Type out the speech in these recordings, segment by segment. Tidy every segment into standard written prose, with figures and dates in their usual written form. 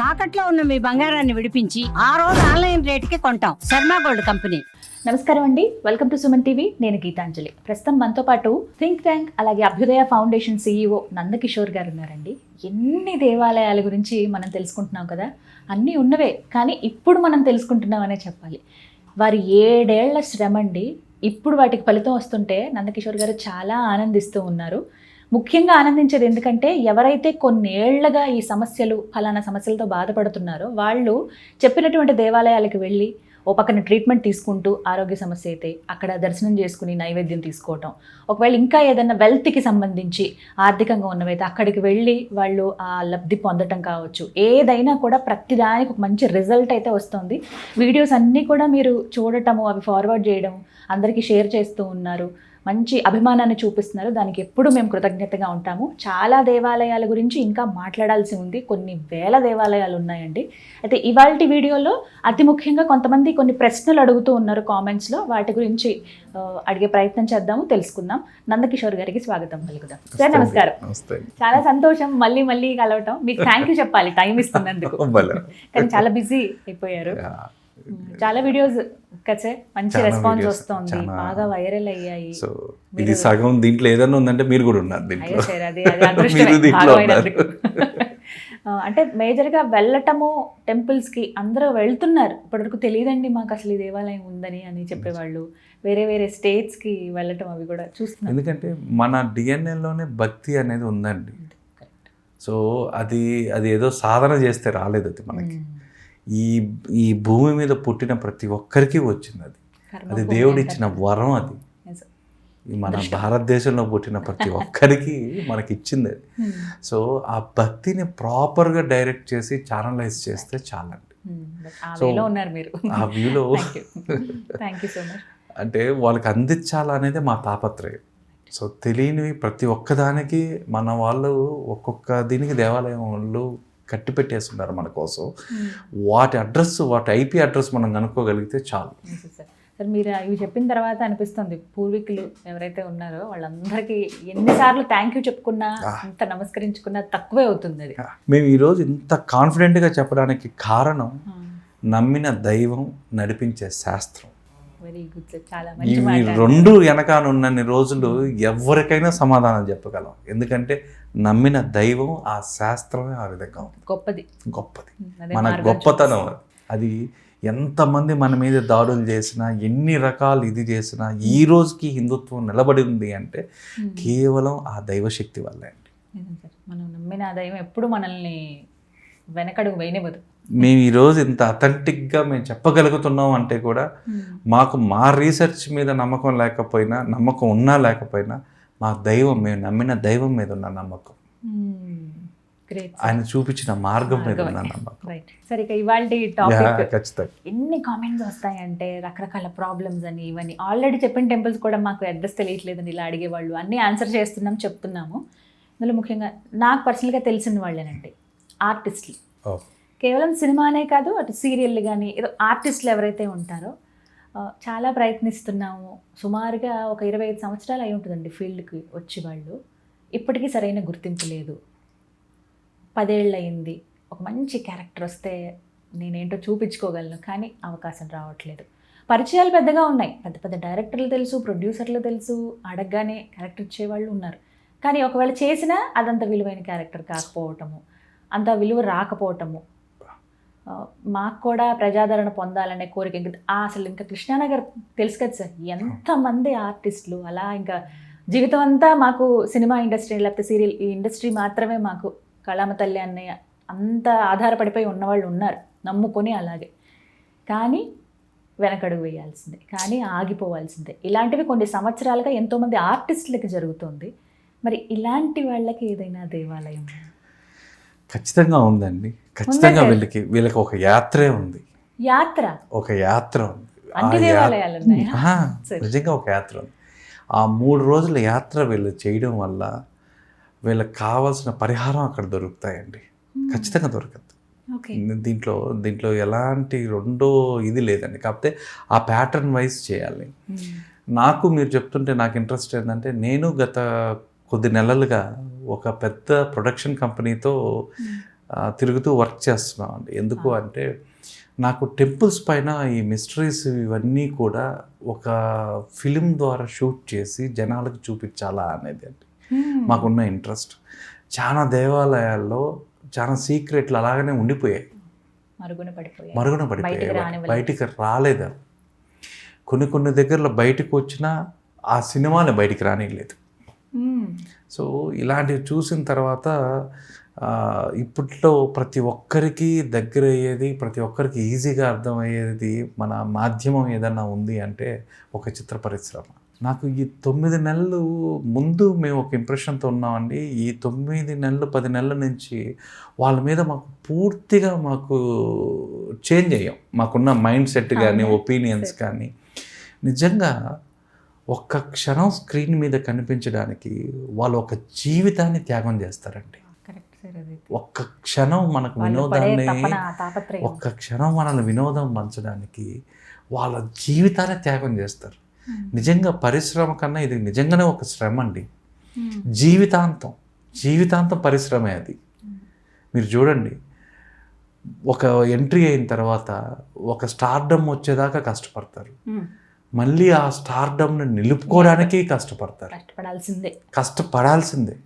తాకట్లో ఉన్న మీ బంగారాన్ని విడిపించి ఆ రోజు ఆన్లైన్ రేటుకి కొంటాం. Sharma gold company. నమస్కారం అండి, వెల్కమ్ టు సుమన్ టీవీ. నేను గీతాంజలి. ప్రస్తుతం మనతో పాటు థింక్ ట్యాంక్ అలాగే అభ్యుదయ ఫౌండేషన్ CEO నందకిషోర్ గారు ఉన్నారండి. ఎన్ని దేవాలయాల గురించి మనం తెలుసుకుంటున్నాం కదా, అన్నీ ఉన్నవే, కానీ ఇప్పుడు మనం తెలుసుకుంటున్నామనే చెప్పాలి. వారి 7 ఏళ్ల శ్రమ అండి, ఇప్పుడు వాటికి ఫలితం వస్తుంటే నందకిషోర్ గారు చాలా ఆనందిస్తూ ఉన్నారు. ముఖ్యంగా ఆనందించేది ఎందుకంటే ఎవరైతే కొన్నేళ్లుగా ఈ ఫలానా సమస్యలతో బాధపడుతున్నారో వాళ్ళు చెప్పినటువంటి దేవాలయాలకు వెళ్ళి ఓ పక్కన ట్రీట్మెంట్ తీసుకుంటూ ఆరోగ్య సమస్య అయితే అక్కడ దర్శనం చేసుకుని నైవేద్యం తీసుకోవటం, ఒకవేళ ఇంకా ఏదైనా వెల్త్కి సంబంధించి ఆర్థికంగా ఉన్నవైతే అక్కడికి వెళ్ళి వాళ్ళు ఆ లబ్ధి పొందటం కావచ్చు, ఏదైనా కూడా ప్రతిదానికి ఒక మంచి రిజల్ట్ అయితే వస్తుంది. వీడియోస్ అన్నీ కూడా మీరు చూడటము, అవి ఫార్వర్డ్ చేయడం, అందరికీ షేర్ చేస్తూ ఉన్నారు, మంచి అభిమానాన్ని చూపిస్తున్నారు. దానికి ఎప్పుడు మేము కృతజ్ఞతగా ఉంటాము. చాలా దేవాలయాల గురించి ఇంకా మాట్లాడాల్సి ఉంది, కొన్ని వేల దేవాలయాలు ఉన్నాయండి. అయితే ఇవాల్టి వీడియోలో అతి ముఖ్యంగా కొంతమంది కొన్ని ప్రశ్నలు అడుగుతూ ఉన్నారు కామెంట్స్లో, వాటి గురించి అడిగే ప్రయత్నం చేద్దాము, తెలుసుకుందాం. నందకిషోర్ గారికి స్వాగతం పలుకుదాం. సార్ నమస్కారం. చాలా సంతోషం మళ్ళీ మళ్ళీ కలవటం. మీకు థ్యాంక్ యూ చెప్పాలి టైం ఇస్తున్నందుకు, కానీ చాలా బిజీ అయిపోయారు. చాలా వీడియోస్ కచ్చే మంచి రెస్పాన్స్ వస్తుంది, బాగా వైరల్ అయ్యాయి. సో ఇది సగం దీంట్లో ఏదైనా ఉందంటే మీరు కూడా ఉన్నారు దీంట్లో. అంటే మేజర్గా వెళ్ళటము టెంపుల్స్కి అందరూ వెళ్తున్నారు. ఇప్పటివరకు తెలియదండి మాకు అసలు ఈ దేవాలయం ఉందని అని చెప్పేవాళ్ళు, వేరే వేరే స్టేట్స్కి వెళ్ళటం అవి కూడా చూస్తున్నారు. ఎందుకంటే మన డిఎన్ఏలోనే భక్తి అనేది ఉందండి. సో అది ఏదో సాధన చేస్తే రాలేదు, అది మనకి ఈ భూమి మీద పుట్టిన ప్రతి ఒక్కరికి వచ్చింది. అది దేవుడు ఇచ్చిన వరం. అది మన భారతదేశంలో పుట్టిన ప్రతి ఒక్కరికి మనకి ఇచ్చింది అది. సో ఆ భక్తిని ప్రాపర్గా డైరెక్ట్ చేసి ఛానలైజ్ చేస్తే చాలండి. సో ఆ వ్యూలో అంటే వాళ్ళకి అందించాలనేది మా తాపత్రయం. సో తెలియనివి ప్రతి ఒక్కదానికి మన వాళ్ళు ఒక్కొక్క దీనికి దేవాలయం వాళ్ళు కట్టి పెట్టేస్తున్నారు మన కోసం. వాటి అడ్రస్, వాటి IP అడ్రస్ మనం కనుక్కోగలిగితే చాలు. సార్ మీరు ఇవి చెప్పిన తర్వాత అనిపిస్తుంది, పూర్వీకులు ఎవరైతే ఉన్నారో వాళ్ళందరికీ ఎన్నిసార్లు థ్యాంక్ యూ చెప్పుకున్నా, అంత నమస్కరించుకున్నా తక్కువే అవుతుంది. అది మేము ఈరోజు ఇంత కాన్ఫిడెంట్గా చెప్పడానికి కారణం నమ్మిన దైవం, నడిపించే శాస్త్రం. వెరీ గుడ్ సార్, చాలా ఈ మంచి. రెండు వెనకానున్నన్ని రోజులు ఎవరికైనా సమాధానం చెప్పగలం. ఎందుకంటే నమ్మిన దైవం, ఆ శాస్త్రమే ఆ విధంగా గొప్పది. మన గొప్పతనం అది. ఎంతమంది మన మీద దాడులు చేసినా, ఎన్ని రకాలు ఇది చేసినా, ఈ రోజుకి హిందుత్వం నిలబడి ఉంది అంటే కేవలం ఆ దైవశక్తి వల్లే అండి. మనం నమ్మిన దైవం ఎప్పుడు మనల్ని వెనకడుగు వేయనివ్వదు. మేము ఈరోజు ఇంత అథెంటిక్గా మేము చెప్పగలుగుతున్నాం అంటే కూడా మాకు మా రీసెర్చ్ మీద నమ్మకం లేకపోయినా, నమ్మకం ఉన్నా లేకపోయినా, మా దైవం, మేము నమ్మిన దైవం మీద ఉన్న నమ్మకం, ఆయన చూపించిన మార్గం మీద ఉన్న నమ్మకం. సరే, ఇక ఇవాల్టి టాపిక్ ఖచ్చితంగా ఎన్ని కామెంట్స్ వస్తాయంటే రకరకాల ప్రాబ్లమ్స్ అని, ఇవన్నీ ఆల్రెడీ చెప్పిన టెంపుల్స్ కూడా మాకు అడ్రస్ తెలియట్లేదని ఇలా అడిగేవాళ్ళు, అన్నీ ఆన్సర్ చేస్తున్నాం, చెప్తున్నాము. అందులో ముఖ్యంగా నాకు పర్సనల్గా తెలిసిన వాళ్ళేనండి ఆర్టిస్టులు. కేవలం సినిమానే కాదు, అటు సీరియళ్ళు కానీ ఏదో ఆర్టిస్టులు ఎవరైతే ఉంటారో చాలా ప్రయత్నిస్తున్నాము. సుమారుగా ఒక 25 సంవత్సరాలు అయి ఉంటుందండి ఫీల్డ్కి వచ్చి వాళ్ళు. ఇప్పటికీ సరైన గుర్తింపు లేదు. 10 ఏళ్ళు అయింది, ఒక మంచి క్యారెక్టర్ వస్తే నేనేంటో చూపించుకోగలను, కానీ అవకాశం రావట్లేదు. పరిచయాలు పెద్దగా ఉన్నాయి, పెద్ద పెద్ద డైరెక్టర్లు తెలుసు, ప్రొడ్యూసర్లు తెలుసు, అడగగానే క్యారెక్టర్ ఇచ్చేవాళ్ళు ఉన్నారు. కానీ ఒకవేళ చేసినా అదంత విలువైన క్యారెక్టర్ కాకపోవటము, అంత విలువ రాకపోవటము. మాకు కూడా ప్రజాదరణ పొందాలనే కోరిక. అసలు ఇంకా కృష్ణానగర్ తెలుసు కదా సార్, ఎంతమంది ఆర్టిస్టులు అలా ఇంకా జీవితం అంతా మాకు సినిమా ఇండస్ట్రీ లేకపోతే సీరియల్ ఈ ఇండస్ట్రీ మాత్రమే మాకు, కళామ తల్లి అన్నయ్య అంత ఆధారపడిపోయి ఉన్నవాళ్ళు ఉన్నారు, నమ్ముకొని అలాగే. కానీ వెనకడుగు వేయాల్సిందే, కానీ ఆగిపోవాల్సిందే. ఇలాంటివి కొన్ని సంవత్సరాలుగా ఎంతోమంది ఆర్టిస్టులకి జరుగుతుంది. మరి ఇలాంటి వాళ్ళకి ఏదైనా దేవాలయం? ఖచ్చితంగా ఉందండి, ఖచ్చితంగా. వీళ్ళకి ఒక యాత్రే ఉంది. ఒక యాత్ర ఉంది, నిజంగా ఒక యాత్ర ఉంది. ఆ 3 రోజుల యాత్ర వీళ్ళు చేయడం వల్ల వీళ్ళకి కావాల్సిన పరిహారం అక్కడ దొరుకుతాయండి, ఖచ్చితంగా దొరకదు. దీంట్లో ఎలాంటి రెండో ఇది లేదండి. కాకపోతే ఆ ప్యాటర్న్ వైజ్ చేయాలి. నాకు మీరు చెప్తుంటే నాకు ఇంట్రెస్ట్ ఏంటంటే, నేను గత కొద్ది నెలలుగా ఒక పెద్ద ప్రొడక్షన్ కంపెనీతో తిరుగుతూ వర్క్ చేస్తున్నాం అండి. ఎందుకు అంటే నాకు టెంపుల్స్ పైన ఈ మిస్టరీస్ ఇవన్నీ కూడా ఒక ఫిలిం ద్వారా షూట్ చేసి జనాలకు చూపించాలా అనేది అండి మాకున్న ఇంట్రెస్ట్. చాలా దేవాలయాల్లో చాలా సీక్రెట్లు అలాగనే ఉండిపోయాయి, మరుగున పడిపోయాయి, బయటికి రాలేదు. కొన్ని దగ్గరలో బయటకు వచ్చినా ఆ సినిమాని బయటికి రానిలేదు. సో ఇలాంటివి చూసిన తర్వాత ఇప్పట్లో ప్రతి ఒక్కరికి దగ్గర అయ్యేది, ప్రతి ఒక్కరికి ఈజీగా అర్థమయ్యేది మన మాధ్యమం ఏదన్నా ఉంది అంటే ఒక చిత్ర పరిశ్రమ. నాకు ఈ 9 నెలలు ముందు మేము ఒక ఇంప్రెషన్తో ఉన్నామండి. ఈ 9 నెలలు 10 నెలల నుంచి వాళ్ళ మీద మాకు పూర్తిగా చేంజ్ అయ్యాం. మాకున్న మైండ్ సెట్ కానీ ఒపీనియన్స్ కానీ. నిజంగా ఒక్క క్షణం స్క్రీన్ మీద కనిపించడానికి వాళ్ళు ఒక జీవితాన్ని త్యాగం చేస్తారండి. ఒక్క క్షణం మనకు వినోదాన్ని, ఒక్క క్షణం మనల్ని వినోదం పంచడానికి వాళ్ళ జీవితాన్ని త్యాగం చేస్తారు. నిజంగా పరిశ్రమ కన్నా ఇది నిజంగానే ఒక శ్రమ అండి. జీవితాంతం పరిశ్రమే అది. మీరు చూడండి, ఒక ఎంట్రీ అయిన తర్వాత ఒక స్టార్డమ్ వచ్చేదాకా కష్టపడతారు, మళ్ళీ ఆ స్టార్డమ్ని నిలుపుకోవడానికి కష్టపడాల్సిందే.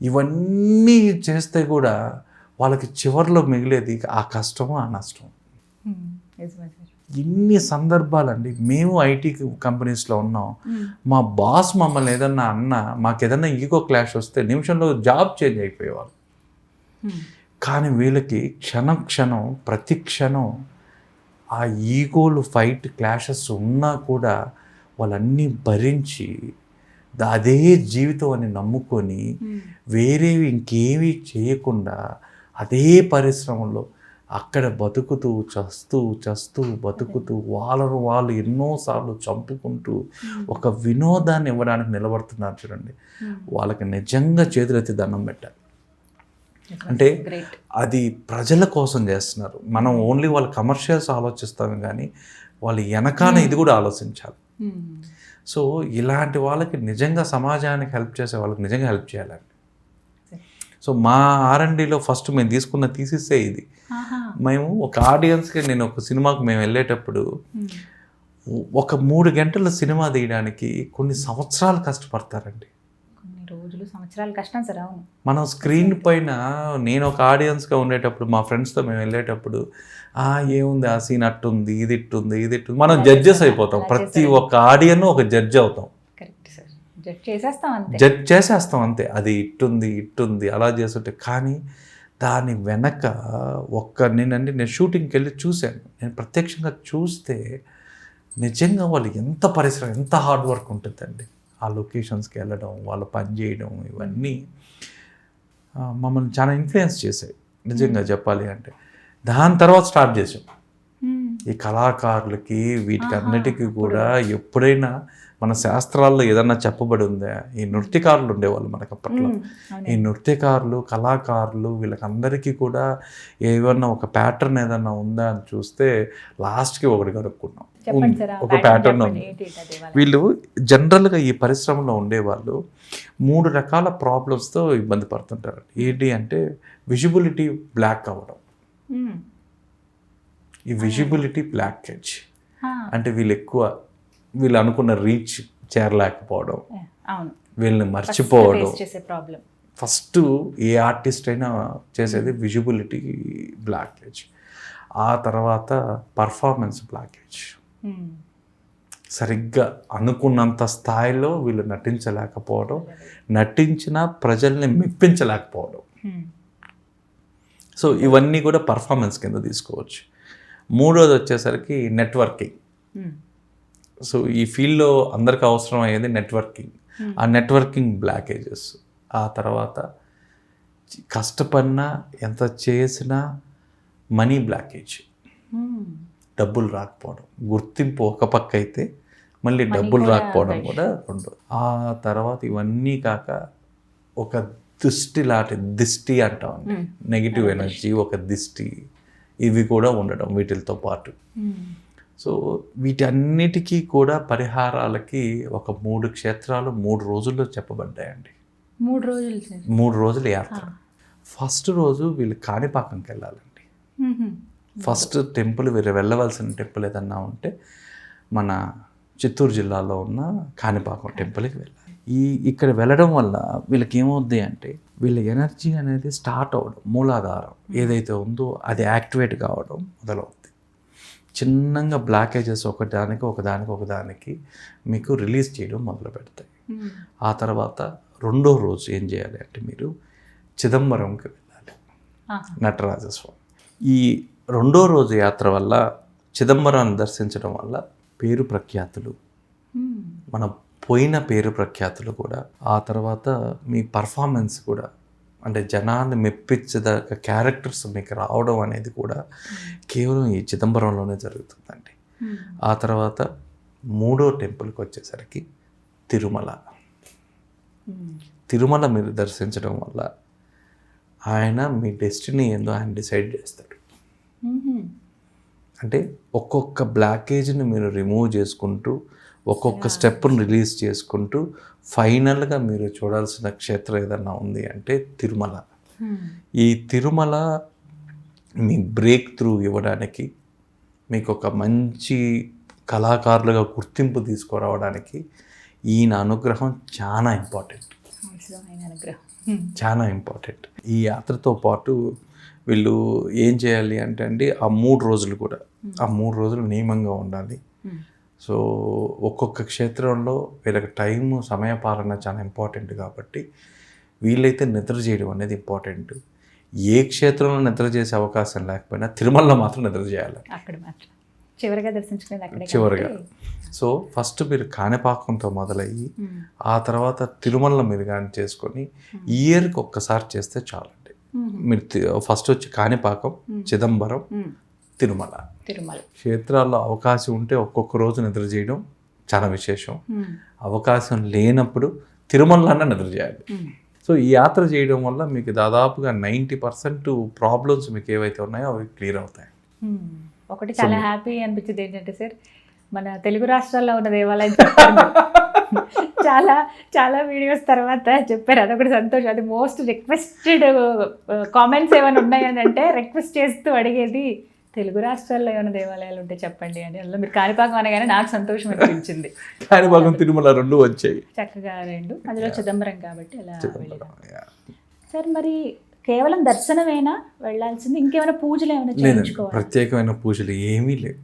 ఇవన్నీ చేస్తే కూడా వాళ్ళకి చివరిలో మిగిలేది ఆ కష్టము, ఆ నష్టం. ఇన్ని సందర్భాలండి. మేము ఐటీ కంపెనీస్లో ఉన్నాం, మా బాస్ మమ్మల్ని ఏదన్నా అన్నా, మాకు ఏదన్నా ఈగో క్లాష్ వస్తే నిమిషంలో జాబ్ చేంజ్ అయిపోయేవాళ్ళు. కానీ వీళ్ళకి క్షణం ప్రతి క్షణం ఆ ఈగోలు ఫైట్ క్లాషెస్ ఉన్నా కూడా వాళ్ళన్నీ భరించి అదే జీవితం అని నమ్ముకొని వేరేవి ఇంకేమీ చేయకుండా అదే పరిశ్రమలో అక్కడ బతుకుతూ చస్తూ బతుకుతూ వాళ్ళు ఎన్నోసార్లు చంపుకుంటూ ఒక వినోదాన్ని ఇవ్వడానికి నిలబడుతున్నారు చూడండి. వాళ్ళకి నిజంగా చేతులెత్తి దండం పెట్టాలి. అంటే అది ప్రజల కోసం చేస్తున్నారు. మనం ఓన్లీ వాళ్ళ కమర్షియల్స్ ఆలోచిస్తాము కానీ వాళ్ళు వెనకాల ఇది కూడా ఆలోచించాలి. సో ఇలాంటి వాళ్ళకి నిజంగా సమాజానికి హెల్ప్ చేసే వాళ్ళకి నిజంగా హెల్ప్ చేయాలండి. సో మా R&Dలో ఫస్ట్ మేము తీసుకున్న థీసిసే ఇది. మేము ఒక ఆడియన్స్కి, నేను ఒక సినిమాకి మేము వెళ్ళేటప్పుడు ఒక 3 గంటల సినిమా తీయడానికి కొన్ని సంవత్సరాలు కష్టపడతారండి. సంవత్సరాల కష్టం సార్. అవును, మనం స్క్రీన్ పైన నేను ఒక ఆడియన్స్గా ఉండేటప్పుడు మా ఫ్రెండ్స్తో మేము వెళ్ళేటప్పుడు ఏముంది ఆ సీన్ అట్టుంది, ఇది ఇట్టుంది, మనం జడ్జెస్ అయిపోతాం. ప్రతి ఒక్క ఆడియన్ ఒక జడ్జ్ అవుతాం. జడ్జ్ చేసేస్తాం అంతే. అది ఇట్టుంది అలా చేస్తుంటే. కానీ దాని వెనక నేను షూటింగ్కి వెళ్ళి చూశాను. నేను ప్రత్యక్షంగా చూస్తే నిజంగా వాళ్ళు ఎంత పరిశ్రమ, ఎంత హార్డ్ వర్క్ ఉంటుందండి. ఆ లొకేషన్స్కి వెళ్ళడం, వాళ్ళు పని చేయడం, ఇవన్నీ మమ్మల్ని చాలా ఇన్ఫ్లుయెన్స్ చేశాయి నిజంగా చెప్పాలి అంటే. దాని తర్వాత స్టార్ట్ చేసాం ఈ కళాకారులకి, వీటికి అన్నిటికీ కూడా ఎప్పుడైనా మన శాస్త్రాల్లో ఏదన్నా చెప్పబడి ఉందా? ఈ నృత్యకారులు ఉండేవాళ్ళు మనకు అప్పట్లో. ఈ నృత్యకారులు, కళాకారులు, వీళ్ళకందరికీ కూడా ఏమన్నా ఒక ప్యాటర్న్ ఏదన్నా ఉందా అని చూస్తే లాస్ట్కి ఒకటి కనుక్కున్నాం. ఒక ప్యాటర్న్ ఉంది. వీళ్ళు జనరల్గా ఈ పరిశ్రమలో ఉండేవాళ్ళు 3 రకాల ప్రాబ్లమ్స్తో ఇబ్బంది పడుతుంటారు. ఏంటి అంటే విజిబిలిటీ బ్లాక్ అవ్వడం, ఈ విజిబిలిటీ బ్లాకేజ్ అంటే వీళ్ళు అనుకున్న రీచ్ చేరలేకపోవడం, వీళ్ళని మర్చిపోవడం. ఫస్ట్ ఏ ఆర్టిస్ట్ అయినా చేసేది విజిబిలిటీ బ్లాకేజ్. ఆ తర్వాత పర్ఫార్మెన్స్ బ్లాకేజ్. సరిగ్గా అనుకున్నంత స్థాయిలో వీళ్ళు నటించలేకపోవడం, నటించిన ప్రజల్ని మెప్పించలేకపోవడం. సో ఇవన్నీ కూడా పర్ఫార్మెన్స్ కింద తీసుకోవచ్చు. మూడోది వచ్చేసరికి నెట్వర్కింగ్. సో ఈ ఫీల్డ్లో అందరికీ అవసరం అయ్యేది నెట్వర్కింగ్. ఆ నెట్వర్కింగ్ బ్లాకేజెస్. ఆ తర్వాత కష్టపడినా ఎంత చేసినా మనీ బ్లాకేజ్, డబ్బులు రాకపోవడం. గుర్తింపు ఒక పక్క అయితే మళ్ళీ డబ్బులు రాకపోవడం కూడా ఉండదు. ఆ తర్వాత ఇవన్నీ కాక ఒక దిష్టి అంటామండి, నెగిటివ్ ఎనర్జీ, ఒక దిష్టి, ఇవి కూడా ఉండడం వీటితో పాటు. సో వీటన్నిటికీ కూడా పరిహారాలకి ఒక 3 క్షేత్రాలు 3 రోజుల్లో చెప్పబడ్డాయండి. 3 రోజులు 3 రోజుల యాత్ర. ఫస్ట్ రోజు వీళ్ళు కాణిపాకంకి వెళ్ళాలండి. ఫస్ట్ టెంపుల్ వీళ్ళు వెళ్ళవలసిన టెంపుల్ ఏదన్నా ఉంటే మన చిత్తూరు జిల్లాలో ఉన్న కాణిపాకం టెంపుల్కి వెళ్ళాలి. ఇక్కడ వెళ్ళడం వల్ల వీళ్ళకి ఏమవుద్ది అంటే వీళ్ళ ఎనర్జీ అనేది స్టార్ట్ అవ్వడం, మూలాధారం ఏదైతే ఉందో అది యాక్టివేట్ కావడం మొదలవుద్ది. చిన్నగా బ్లాకేజెస్ ఒకదానికి మీకు రిలీజ్ చేయడం మొదలు పెడతాయి. ఆ తర్వాత రెండో రోజు ఏం చేయాలి అంటే మీరు చిదంబరంకి వెళ్ళాలి, నటరాజస్వామి. ఈ రెండో రోజు యాత్ర వల్ల చిదంబరాన్ని దర్శించడం వల్ల పేరు ప్రఖ్యాతులు, మన పోయిన పేరు ప్రఖ్యాతులు కూడా, ఆ తర్వాత మీ పర్ఫార్మెన్స్ కూడా, అంటే జనాన్ని మెప్పించదగ్గ క్యారెక్టర్స్ మీకు రావడం అనేది కూడా కేవలం ఈ చిదంబరంలోనే జరుగుతుందండి. ఆ తర్వాత మూడో టెంపుల్కి వచ్చేసరికి తిరుమల మీరు దర్శించడం వల్ల ఆయన మీ డెస్టినీ ఏందో ఆయన డిసైడ్ చేస్తాడు. అంటే ఒక్కొక్క బ్లాకేజ్ని మీరు రిమూవ్ చేసుకుంటూ ఒక్కొక్క స్టెప్ను రిలీజ్ చేసుకుంటూ ఫైనల్గా మీరు చూడాల్సిన క్షేత్రం ఏదన్నా ఉంది అంటే తిరుమల. ఈ తిరుమల మీ బ్రేక్ త్రూ ఇవ్వడానికి, మీకు ఒక మంచి కళాకారులుగా గుర్తింపు తీసుకురావడానికి ఈయన అనుగ్రహం చాలా ఇంపార్టెంట్, చాలా ఇంపార్టెంట్. ఈ యాత్రతో పాటు వీళ్ళు ఏం చేయాలి అంటే అండి, ఆ 3 రోజులు కూడా, ఆ 3 రోజులు నియమంగా ఉండాలి. సో ఒక్కొక్క క్షేత్రంలో వీళ్ళకి టైము, సమయపాలన చాలా ఇంపార్టెంట్ కాబట్టి వీళ్ళైతే నిద్ర చేయడం అనేది ఇంపార్టెంట్. ఏ క్షేత్రంలో నిద్ర చేసే అవకాశం లేకపోయినా తిరుమలలో మాత్రం నిద్ర చేయాలి, అక్కడ మాత్రం చివరిగా దర్శించుకునేది చివరిగా. సో ఫస్ట్ మీరు కాణిపాకంతో మొదలయ్యి ఆ తర్వాత తిరుమలలో మీరు కానీ చేసుకొని ఇయర్కి ఒక్కసారి చేస్తే చాలండి. మీరు ఫస్ట్ వచ్చి కాణిపాకం, చిదంబరం, తిరుమల క్షేత్రాల్లో అవకాశం ఉంటే ఒక్కొక్క రోజు నిద్ర చేయడం చాలా విశేషం. అవకాశం లేనప్పుడు తిరుమలన్నా నిద్ర చేయాలి. సో ఈ యాత్ర చేయడం వల్ల మీకు దాదాపుగా 90% ప్రాబ్లమ్స్ మీకు ఏవైతే ఉన్నాయో అవి క్లియర్ అవుతాయి. ఒకటి చాలా హ్యాపీ అనిపించింది ఏంటంటే సార్, మన తెలుగు రాష్ట్రాల్లో ఉన్న దేవాలయం చాలా చాలా వీడియోస్ తర్వాత చెప్పారు, అదొకటి సంతోషం. అది మోస్ట్ రిక్వెస్టెడ్ కామెంట్స్ ఏమైనా ఉన్నాయని అంటే రిక్వెస్ట్ చేస్తూ అడిగేది, తెలుగు రాష్ట్రాల్లో ఏమైనా దేవాలయాలు ఉంటే చెప్పండి అని. అందులో మీరు కాణిపాకం అనగానే నాకు సంతోషం అనిపించింది. కాణిపాకం, తిరుమల 2 వచ్చాయి చక్కగా 2, అందులో చిదంబరం కాబట్టి అలా వెళ్ళాం. సార్ మరి కేవలం దర్శనమేనా వెళ్ళాల్సింది, ఇంకేమైనా పూజలు ఏమైనా చేయించుకోవాలి? ప్రత్యేకమైన పూజలు ఏమీ లేవు.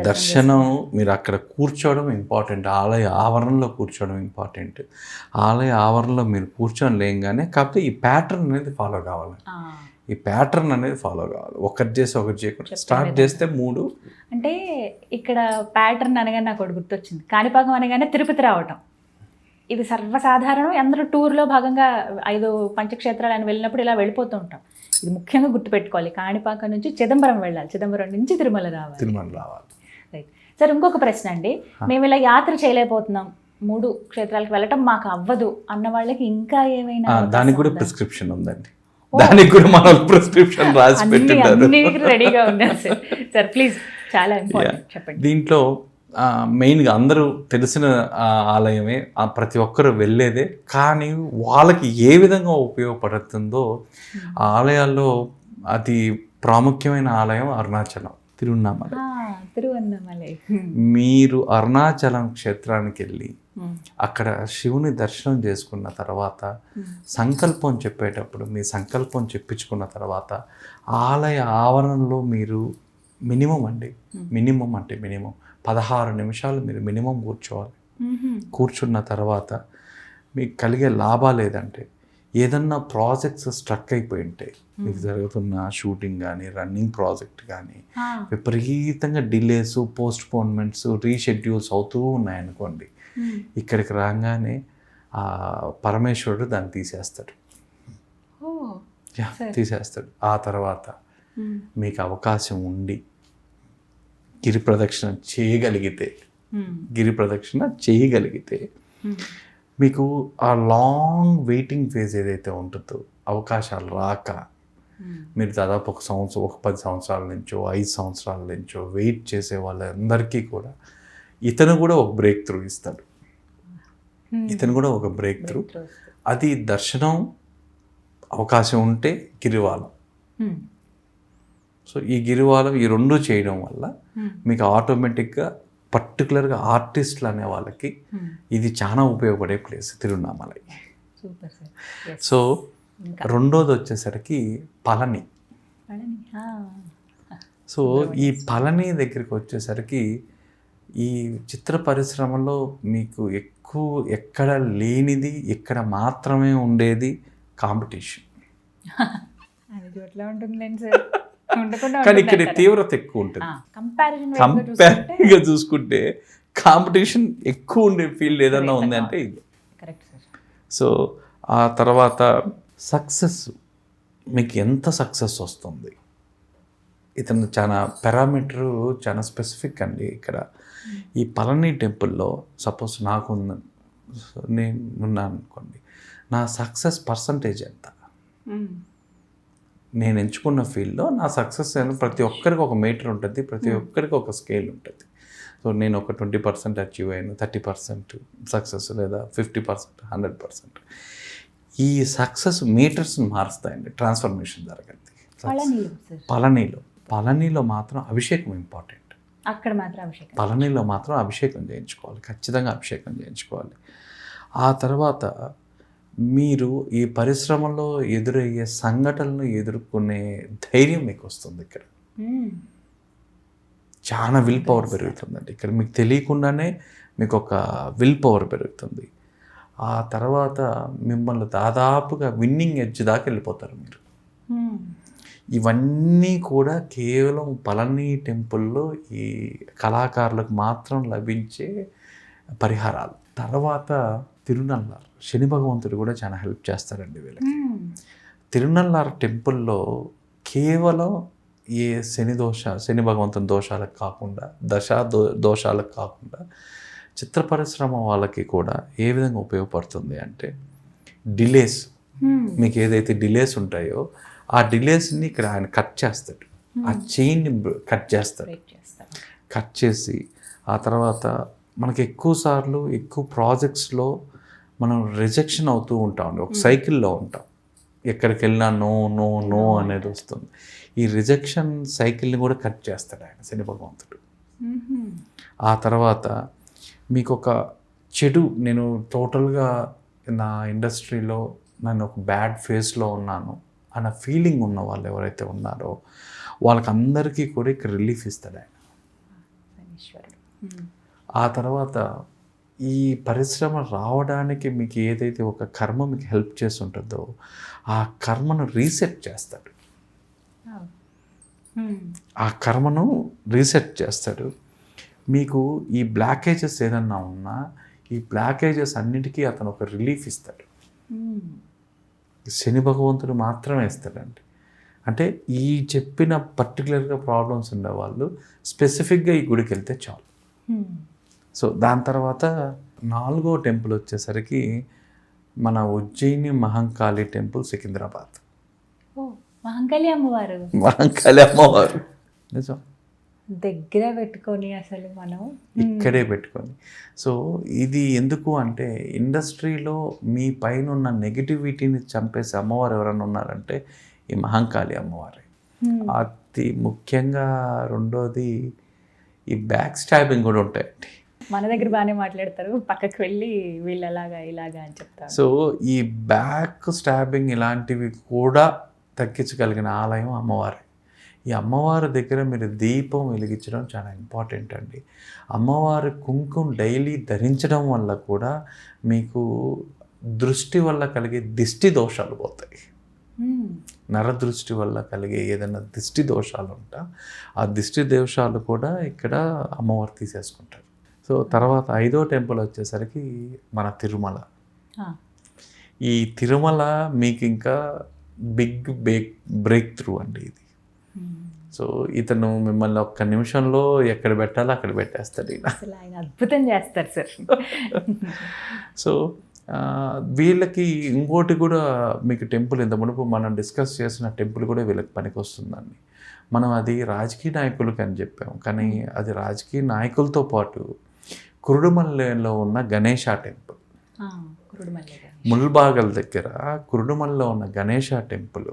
దర్శనం మీరు అక్కడ కూర్చోవడం ఇంపార్టెంట్, ఆలయ ఆవరణలో కూర్చోవడం ఇంపార్టెంట్. ఆలయ ఆవరణలో మీరు కూర్చొని లేంగానే, కాకపోతే ఈ ప్యాటర్న్ అనేది ఫాలో కావాలి. ఈ ప్యాటర్న్ అనేది ఫాలో కావాలి. ఒకటి చేసి ఒకటి చేయకుండా స్టార్ట్ చేస్తే 3. అంటే ఇక్కడ ప్యాటర్న్ అనగానే నాకు ఒకటి గుర్తొచ్చింది, కాణిపాకం అనగానే తిరుపతి రావటం. ఇది సర్వసాధారణం, అందరూ టూర్లో భాగంగా 5 పంచక్షేత్రాలు అని వెళ్ళినప్పుడు ఇలా వెళ్ళిపోతూ ఉంటాం. ఇది ముఖ్యంగా గుర్తుపెట్టుకోవాలి, కాణిపాకం నుంచి చిదంబరం వెళ్ళాలి, చిదంబరం నుంచి తిరుమల రావాలి. రైట్ సార్, ఇంకొక ప్రశ్న అండి, మేము ఇలా యాత్ర చేయలేకపోతున్నాం, 3 క్షేత్రాలకు వెళ్ళటం మాకు అవ్వదు అన్న వాళ్ళకి ఇంకా ఏమైనా? దానికి కూడా ప్రిస్క్రిప్షన్ ఉందండి, దానికి కూడా మన ప్రిస్క్రిప్షన్ రాసి పెట్టారు, రెడీగా ఉన్నారు సార్. ప్లీజ్, చాలా ఇంపార్టెంట్ చెప్పండి. దీంట్లో మెయిన్గా అందరూ తెలిసిన ఆలయమే, ప్రతి ఒక్కరు వెళ్ళేదే, కానీ వాళ్ళకి ఏ విధంగా ఉపయోగపడుతుందో ఆ ఆలయాల్లో అతి ప్రాముఖ్యమైన ఆలయం అరుణాచలం, తిరువన్నామలై. మీరు అరుణాచలం క్షేత్రానికి వెళ్ళి అక్కడ శివుని దర్శనం చేసుకున్న తర్వాత సంకల్పం చెప్పేటప్పుడు మీ సంకల్పం చెప్పించుకున్న తర్వాత ఆలయ ఆవరణలో మీరు మినిమం 16 నిమిషాలు మీరు మినిమం కూర్చోవాలి. కూర్చున్న తర్వాత మీకు కలిగే లాభాలు ఏదంటే, ఏదన్నా ప్రాజెక్ట్స్ స్ట్రక్ అయిపోయి ఉంటాయి, మీకు జరుగుతున్న షూటింగ్ కానీ రన్నింగ్ ప్రాజెక్ట్ కానీ విపరీతంగా డిలేస్, పోస్ట్పోన్మెంట్స్, రీషెడ్యూల్స్ అవుతూ ఉన్నాయనుకోండి, ఇక్కడికి రాగానే ఆ పరమేశ్వరుడు దాన్ని తీసేస్తాడు. ఆ తర్వాత మీకు అవకాశం ఉండి గిరి ప్రదక్షిణ చేయగలిగితే మీకు ఆ లాంగ్ వెయిటింగ్ ఫేజ్ ఏదైతే ఉంటుందో, అవకాశాలు రాక మీరు దాదాపు 10 సంవత్సరాల నుంచో 5 సంవత్సరాల నుంచో వెయిట్ చేసే వాళ్ళందరికీ కూడా ఇతను కూడా ఒక బ్రేక్ త్రూ ఇస్తాడు. అది దర్శనం అవకాశం ఉంటే గిరివాలం. సో ఈ గిరివాలం ఈ రెండు చేయడం వల్ల మీకు ఆటోమేటిక్గా పర్టికులర్గా ఆర్టిస్టులు అనే వాళ్ళకి ఇది చాలా ఉపయోగపడే place Tiruvannamalai. Super sir. So రెండోది వచ్చేసరికి పళని. సో ఈ పళని దగ్గరికి వచ్చేసరికి ఈ చిత్ర పరిశ్రమలో మీకు ఎక్కువ ఎక్కడ లేనిది ఇక్కడ మాత్రమే ఉండేది కాంపిటీషన్. అది చోట్ల ఉంటుందిలేండి సార్, ఉండకుండా కానీ ఇక్కడ తీవ్రత ఎక్కువ ఉంటుంది. కంపారిజన్గా చూసుకుంటే కాంపిటీషన్ ఎక్కువ ఉండే ఫీల్డ్ ఏదన్నా ఉంది అంటే ఇది. Correct sir. సో ఆ తర్వాత సక్సెస్, మీకు ఎంత సక్సెస్ వస్తుంది, ఇతను చాలా పారామీటరు చాలా స్పెసిఫిక్ అండి. ఇక్కడ ఈ పళని టెంపుల్లో సపోజ్ నాకు నేను ఉన్నాను అనుకోండి, నా సక్సెస్ పర్సంటేజ్ ఎంత, నేను ఎంచుకున్న ఫీల్డ్లో నా సక్సెస్ ప్రతి ఒక్కరికి ఒక మీటర్ ఉంటుంది, ప్రతి ఒక్కరికి ఒక స్కేల్ ఉంటుంది. సో నేను ఒక 20% అచీవ్ అయ్యాను, 30% సక్సెస్, లేదా 50%, 100%. ఈ సక్సెస్ మీటర్స్ని మారుస్తాయండి, ట్రాన్స్ఫర్మేషన్ జరగద్ది. పళనిలో మాత్రం అభిషేకం ఇంపార్టెంట్. అక్కడ మాత్రం అభిషేకం, పళనిలో మాత్రం అభిషేకం చేయించుకోవాలి, ఖచ్చితంగా అభిషేకం చేయించుకోవాలి. ఆ తర్వాత మీరు ఈ పరిశ్రమలో ఎదురయ్యే సంఘటనలను ఎదుర్కొనే ధైర్యం మీకు వస్తుంది. ఇక్కడ చాలా విల్ పవర్ పెరుగుతుందండి. ఇక్కడ మీకు తెలియకుండానే మీకు ఒక విల్ పవర్ పెరుగుతుంది. ఆ తర్వాత మిమ్మల్ని దాదాపుగా విన్నింగ్ ఎడ్జ్ దాకా వెళ్ళిపోతారు మీరు. ఇవన్నీ కూడా కేవలం పళని టెంపుల్లో ఈ కళాకారులకు మాత్రం లభించే పరిహారాలు. తర్వాత తిరునల్లార్, శని భగవంతుడు కూడా చాలా హెల్ప్ చేస్తారండి వీళ్ళకి. తిరునల్లార్ టెంపుల్లో కేవలం ఏ శని భగవంతుని దోషాలకు కాకుండా, దోషాలకు కాకుండా చిత్ర పరిశ్రమ వాళ్ళకి కూడా ఏ విధంగా ఉపయోగపడుతుంది అంటే, డిలేస్, మీకు ఏదైతే డిలేస్ ఉంటాయో ఆ డిలేస్ని ఇక్కడ ఆయన కట్ చేస్తాడు, ఆ చైన్ని కట్ చేస్తాడు. కట్ చేసి ఆ తర్వాత మనకి ఎక్కువ సార్లు ఎక్కువ ప్రాజెక్ట్స్లో మనం రిజెక్షన్ అవుతూ ఉంటామండి, ఒక సైకిల్లో ఉంటాం. ఎక్కడికి వెళ్ళినా నో నో నో అనేది వస్తుంది. ఈ రిజెక్షన్ సైకిల్ని కూడా కట్ చేస్తాడు ఆయన, శని భగవంతుడు. ఆ తర్వాత మీకు ఒక చెడు, నేను టోటల్గా నా ఇండస్ట్రీలో నేను ఒక బ్యాడ్ ఫేస్లో ఉన్నాను అన్న ఫీలింగ్ ఉన్న వాళ్ళు ఎవరైతే ఉన్నారో వాళ్ళకందరికీ కూడా ఇక్కడ రిలీఫ్ ఇస్తాడు ఆయన. ఆ తర్వాత ఈ పరిశ్రమ రావడానికి మీకు ఏదైతే ఒక కర్మ మీకు హెల్ప్ చేసి ఉంటుందో ఆ కర్మను రీసెట్ చేస్తాడు. ఆ కర్మను రీసెట్ చేస్తాడు. మీకు ఈ బ్లాకేజెస్ ఏదన్నా ఉన్నా ఈ బ్లాకేజెస్ అన్నిటికీ అతను ఒక రిలీఫ్ ఇస్తాడు. శని భగవంతుడు మాత్రమే ఇస్తాడండి. అంటే ఈ చెప్పిన పర్టికులర్గా ప్రాబ్లమ్స్ ఉండేవాళ్ళు స్పెసిఫిక్గా ఈ గుడికి వెళ్తే చాలు. సో దాని తర్వాత 4వ టెంపుల్ వచ్చేసరికి మన ఉజ్జయిని మహంకాళి టెంపుల్, సికింద్రాబాద్. మహంకాళి అమ్మవారు, మహంకాళి అమ్మవారు నిజం దగ్గర పెట్టుకొని అసలు మనం ఇక్కడే పెట్టుకొని. సో ఇది ఎందుకు అంటే ఇండస్ట్రీలో మీ పైన ఉన్న నెగిటివిటీని చంపేసే అమ్మవారు ఎవరైనా ఉన్నారంటే ఈ మహంకాళి అమ్మవారే. అతి ముఖ్యంగా రెండోది ఈ బ్యాక్ స్టాబింగ్ కూడా ఉంటాయండి. మన దగ్గర బాగానే మాట్లాడతారు, పక్కకు వెళ్ళి వీళ్ళు అలాగా ఇలాగా అని చెప్తారు. సో ఈ బ్యాక్ స్టాబింగ్ ఇలాంటివి కూడా తగ్గించగలిగిన ఆలయం అమ్మవారే. ఈ అమ్మవారి దగ్గర మీరు దీపం వెలిగించడం చాలా ఇంపార్టెంట్ అండి. అమ్మవారి కుంకుమ డైలీ ధరించడం వల్ల కూడా మీకు దృష్టి వల్ల కలిగే దిష్టి దోషాలు పోతాయి. నరదృష్టి వల్ల కలిగే ఏదైనా దిష్టి దోషాలు ఉంటా ఆ దిష్టి దోషాలు కూడా ఇక్కడ అమ్మవారు తీసేసుకుంటారు. సో తర్వాత 5వ టెంపుల్ వచ్చేసరికి మన తిరుమల. ఈ తిరుమల మీకు ఇంకా బిగ్ బ్రేక్ త్రూ అండి ఇది. సో ఇతను మిమ్మల్ని ఒక్క నిమిషంలో ఎక్కడ పెట్టాలో అక్కడ పెట్టేస్తాడు. ఆయన అద్భుతం చేస్తారు సార్. సో వీళ్ళకి ఇంకోటి కూడా మీకు టెంపుల్ ఇంత మునుపు మనం డిస్కస్ చేసిన టెంపుల్ కూడా వీళ్ళకి పనికి వస్తుందండి. మనం అది రాజకీయ నాయకులకి అని చెప్పాము, కానీ అది రాజకీయ నాయకులతో పాటు కురుడుమల్లెలో ఉన్న గణేష టెంపుల్. ముల్బాగల్ దగ్గర కురుడుమల్లో ఉన్న గణేష టెంపుల్,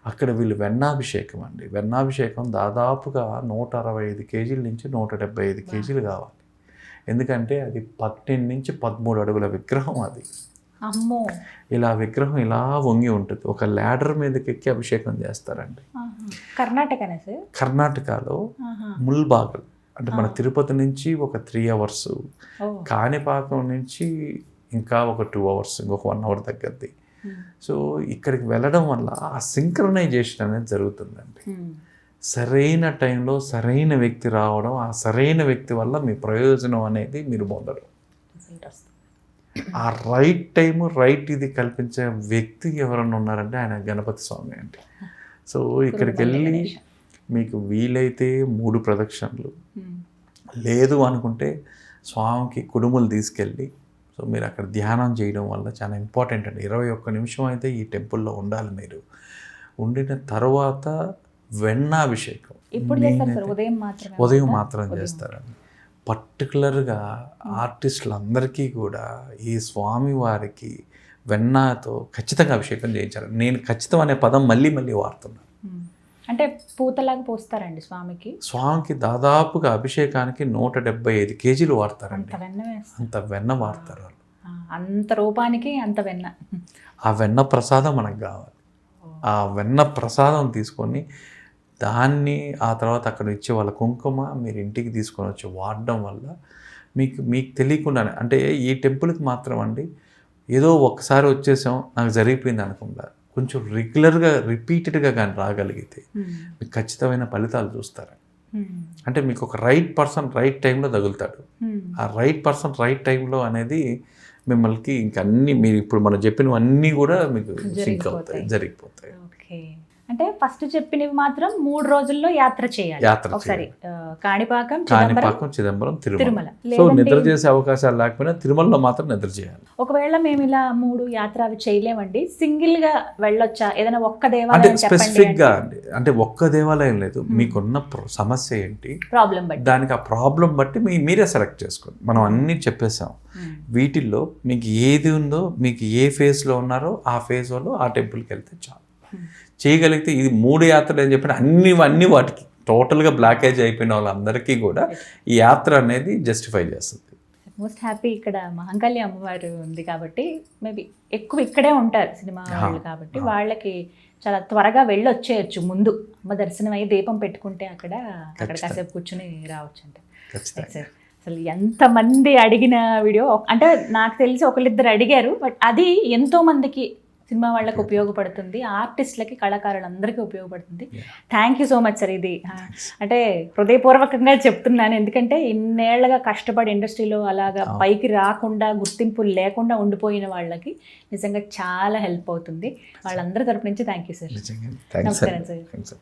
అక్కడ వీళ్ళు వెన్నాభిషేకం అండి. వెన్నాభిషేకం దాదాపుగా 165 కేజీల నుంచి 175 కేజీలు కావాలి. ఎందుకంటే అది 12 నుంచి 13 అడుగుల విగ్రహం. అది అమ్మో, ఇలా విగ్రహం ఇలా వంగి ఉంటుంది. ఒక ల్యాడర్ మీదకి ఎక్కి అభిషేకం చేస్తారండి. కర్ణాటకనే సార్? కర్ణాటకలో ముల్బాగల్ అంటే మన తిరుపతి నుంచి ఒక 3 అవర్స్, కాణిపాకం నుంచి ఇంకా ఒక 2 అవర్స్, ఇంకొక 1 అవర్ దగ్గరది. సో ఇక్కడికి వెళ్ళడం వల్ల ఆ సింక్రనైజేషన్ అనేది జరుగుతుందండి. సరైన టైంలో సరైన వ్యక్తి రావడం, ఆ సరైన వ్యక్తి వల్ల మీ ప్రయోజనం అనేది మీరు పొందడం. ఆ రైట్ టైము రైట్ ఇది కల్పించే వ్యక్తి ఎవరన్నా ఉన్నారంటే ఆయన గణపతి స్వామి అండి. సో ఇక్కడికి వెళ్ళి మీకు వీలైతే 3 ప్రదక్షిణలు, లేదు అనుకుంటే స్వామికి కుడుములు తీసుకెళ్ళి సో మీరు అక్కడ ధ్యానం చేయడం వల్ల చాలా ఇంపార్టెంట్ అండి. 21 నిమిషం అయితే ఈ టెంపుల్లో ఉండాలి. మీరు ఉండిన తర్వాత వెన్నాభిషేకం ఉదయం మాత్రం చేస్తారండి. పర్టికులర్గా ఆర్టిస్టులందరికీ కూడా ఈ స్వామి వారికి వెన్నతో ఖచ్చితంగా అభిషేకం చేయించాలి. నేను ఖచ్చితం అనే పదం మళ్ళీ మళ్ళీ వాడుతున్నాను. అంటే పూతలాగా పోస్తారండి స్వామికి? స్వామికి దాదాపుగా అభిషేకానికి 175 కేజీలు వాడతారండి. అంత వెన్న వాడతారు వాళ్ళు. అంత రూపానికి అంత వెన్న. ఆ వెన్న ప్రసాదం మనకు కావాలి. ఆ వెన్న ప్రసాదం తీసుకొని దాన్ని ఆ తర్వాత అక్కడ ఇచ్చే వాళ్ళ కుంకుమ మీరు ఇంటికి తీసుకొని వచ్చి వాడడం వల్ల మీకు తెలియకుండానే, అంటే ఈ టెంపుల్కి మాత్రం అండి ఏదో ఒక్కసారి వచ్చేసాం నాకు జరిగిపోయింది అనకుండా కొంచెం రెగ్యులర్గా రిపీటెడ్గా కానీ రాగలిగితే మీకు ఖచ్చితమైన ఫలితాలు చూస్తారు. అంటే మీకు ఒక రైట్ పర్సన్ రైట్ టైంలో తగులుతాడు. ఆ రైట్ పర్సన్ రైట్ టైంలో అనేది మిమ్మల్ని ఇంకా అన్నీ మీరు ఇప్పుడు మనం చెప్పినవన్నీ కూడా మీకు సింక్ అవుతాయి, జరిగిపోతాయి. అంటే ఫస్ట్ చెప్పినవి మాత్రం 3 రోజుల్లో యాత్ర చేయాలి. ఒకసారి కాణిపాకం, చిదంబరం, తిరుమల. సో నిద్ర చేసే అవకాశాలు లేకపోయినా తిరుమలలో మాత్రం నిద్ర చేయాలి. ఒకవేళ మేము ఇలా 3 యాత్ర అవి చేయలేమండి, సింగిల్ గా వెళ్ళొచ్చా? ఏదైనా ఒక్క అంటే దేవాలయం స్పెసిఫిక్ గా అండి, అంటే ఒక్క దేవాలయం లేదు, మీకున్న సమస్య ఏంటి, ప్రాబ్లం బట్టి దానికి ఆ ప్రాబ్లం బట్టి మీరే సెలెక్ట్ చేసుకోండి. మనం అన్నీ చెప్పేసాం. వీటిల్లో మీకు ఏది ఉందో, మీకు ఏ ఫేజ్లో ఉన్నారో ఆ ఫేజ్ వాళ్ళు ఆ టెంపుల్కి వెళ్తే చాలు. చేయగలిగితే ఇది 3 యాత్రలు అని చెప్పిన అన్ని వాటికి టోటల్గా బ్లాకేజ్ అయిపోయిన వాళ్ళందరికీ కూడా ఈ యాత్ర అనేది జస్టిఫై చేస్తుంది. మోస్ట్ హ్యాపీ ఇక్కడ మహంకాళి అమ్మవారు ఉంది కాబట్టి మేబీ ఎక్కువ ఇక్కడే ఉంటారు సినిమా వాళ్ళు కాబట్టి వాళ్ళకి చాలా త్వరగా వెళ్ళి వచ్చేయచ్చు. ముందు అమ్మ దర్శనం అయ్యి దీపం పెట్టుకుంటే అక్కడ కాసేపు కూర్చుని రావచ్చు అంట. అసలు ఎంతమంది అడిగిన వీడియో, అంటే నాకు తెలిసి 1-2 అడిగారు, బట్ అది ఎంతో మందికి సినిమా వాళ్ళకి ఉపయోగపడుతుంది, ఆర్టిస్టులకి కళాకారులందరికీ ఉపయోగపడుతుంది. Thank you so much sir. ఇది అంటే హృదయపూర్వకంగా చెప్తున్నాను, ఎందుకంటే ఇన్నేళ్లుగా కష్టపడి ఇండస్ట్రీలో అలాగా పైకి రాకుండా గుర్తింపు లేకుండా ఉండిపోయిన వాళ్ళకి నిజంగా చాలా హెల్ప్ అవుతుంది. వాళ్ళందరి తరపు నుంచి థ్యాంక్ యూ సార్. నమస్కారం సార్.